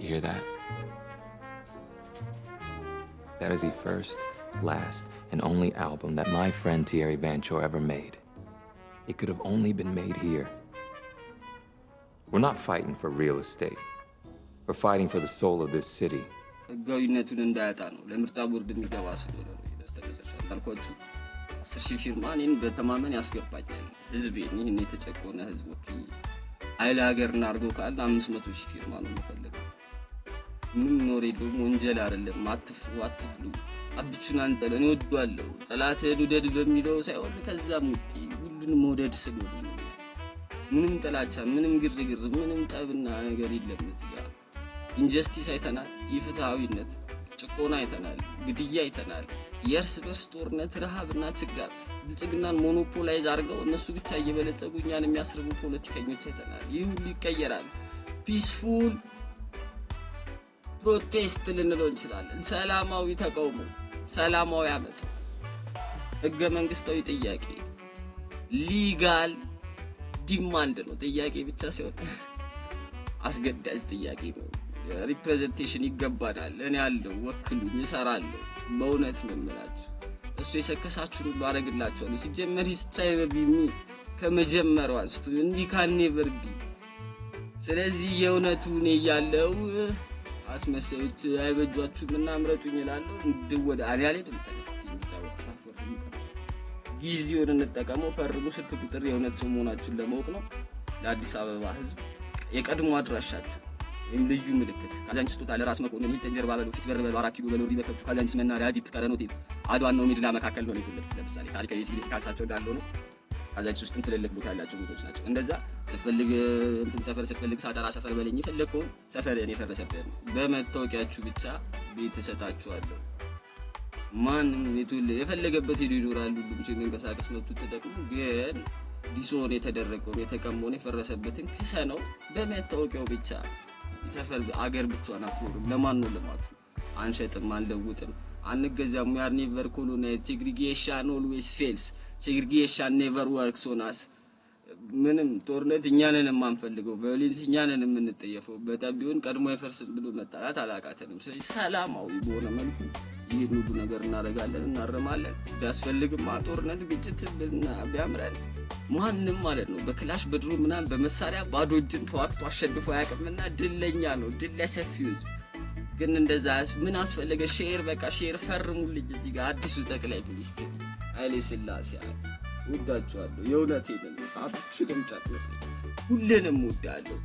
You hear that? That is the first, last, and only album that my friend Thierry Banchor ever made. It could have only been made here. We're not fighting for real estate. We're fighting for the soul of this city. ህጋዊነቱን እንዳያጣ ነው ለምርጫ ቦርድ የሚገባ ስለሆነ ነው በስተመጨረሻ እንዳልኳችሁ 10,000 ፊርማን በተማመን ያስገባኛል ህዝቤን ይሄን የተጨቆነ ህዝብ ወክዬ አይላ ሀገር እናርገው ካለ 500,000 ፊርማ ነው የምፈልገው ምን ኖር የለውም ወንጀል አይደለም አትፍሩ አትፍሉ አብቹን አንጠለን ይወዷለው ጠላትህን ውደድ በሚለው ሳይሆን ከዛም ውጪ ሁሉንም መውደድ ስለሆነ ነው ምንም ጥላቻ ምንም ግርግር ምንም ጠብና ነገር የለም እዚህ ጋር ኢንጀስቲስ አይተናል ይፍትሃዊነት ጭቆና አይተናል ግድያ አይተናል የርስ በርስ ጦርነት ረሃብና ችግር ብልጽግናን ሞኖፖላይዝ አድርገው እነሱ ብቻ እየበለጸጉ እኛን የሚያስርቡ ፖለቲከኞች አይተናል ይህ ሁሉ ይቀየራል ፒስፉል ፕሮቴስት ልንለው እንችላለን ሰላማዊ ተቃውሞ ሰላማዊ አመጽ ህገ መንግስታዊ ጥያቄ ሊጋል ዲማንድ ነው ጥያቄ ብቻ ሳይሆን አስገዳጅ ጥያቄ ነው ሪፕሬዘንቴሽን ይገባናል እኔ ያለው ወክሉኝ ይሰራሉ በእውነት መምራችሁ እሱ የሰከሳችሁ ሁሉ አረግላችኋለሁ ሲጀመር ሂስትሪ ቢሚ ከመጀመሪያው አንስቶ እንዲ ካን ኔቨር ቢ ስለዚህ የእውነቱን ያለው አስመሰሉት አይበጇችሁም እና አምረጡኝ ይላልው እንደወደ አሪያሌ ተነስቲ ምታወቅ ሳፈርም ጊዜውን እንጠቀመው ፈርሙ ስልክ ቁጥር የእውነት ሰው መሆናችሁን ለማወቅ ነው ለአዲስ አበባ ህዝብ የቀድሞ አድራሻችሁ ልዩ ምልክት ካዛንቺስ ቶታል ራስ መኮንን ተጀርባ በለው ፊት በርበለው 4 ኪሎ በለው ሪበከቱ ካዛንቺስ መናሪያ ጂፕ ቀረኖት አድዋን ነው ሚድላ መካከል ነው የተወለዱት ለምሳሌ ታሪካዊ ሲግኒፊካንሳቸው እንዳለው ነው ካዛንቺስ ውስጥም ትልልቅ ቦታ ያላቸው ቦታዎች ናቸው እንደዛ ስፈልግ እንትን ሰፈር ስፈልግ ሳጠራ ሰፈር በለኝ ይፈልከው ሰፈር እኔ ፈረሰበት በመታወቂያችሁ ብቻ ቤት ተሰጣችኋለሁ ማን የፈለገበት ሄዶ ይኖራል ሁሉም ሰው መንቀሳቀስ መብቱ ተጠቅሞ ግን ዲሶን የተደረገው የተቀመው የፈረሰበትን ክሰ ነው በመታወቂያው ብቻ ሰፈር አገር ብቻ አትኖርም ለማን ነው ለማቱ አንሸጥም አንለውጥም አንገዛም we are never colonized segregation always fails segregation never works on us ምንም ጦርነት እኛንን የማንፈልገው ቫዮሌንስ እኛንን የምንጠየፈው በጣም ቢሆን ቀድሞ አይፈርስም ብሎ መጣላት አላቃተንም ስለዚህ ሰላማዊ በሆነ መልኩ ይሄን ሁሉ ነገር እናረጋለን እናረማለን ቢያስፈልግማ ጦርነት ግጭት ብልና ቢያምራል ማንንም ማለት ነው በክላሽ በድሮ ምናን በመሳሪያ ባዶ እጅን ተዋክቶ አሸንፎ ያቀምና ድለኛ ነው ድለሰፊው ግን እንደዛስ ምን አስፈልገ ሼር በቃ ሼር ፈርሙልኝ እዚህ ጋር አዲሱ ጠቅላይ ሚኒስትር ኃይሌ ሥላሴ ወዳችኋለሁ የእውነቴን ነው አብቹንም ጨምር ሁሉንም ወዳለሁ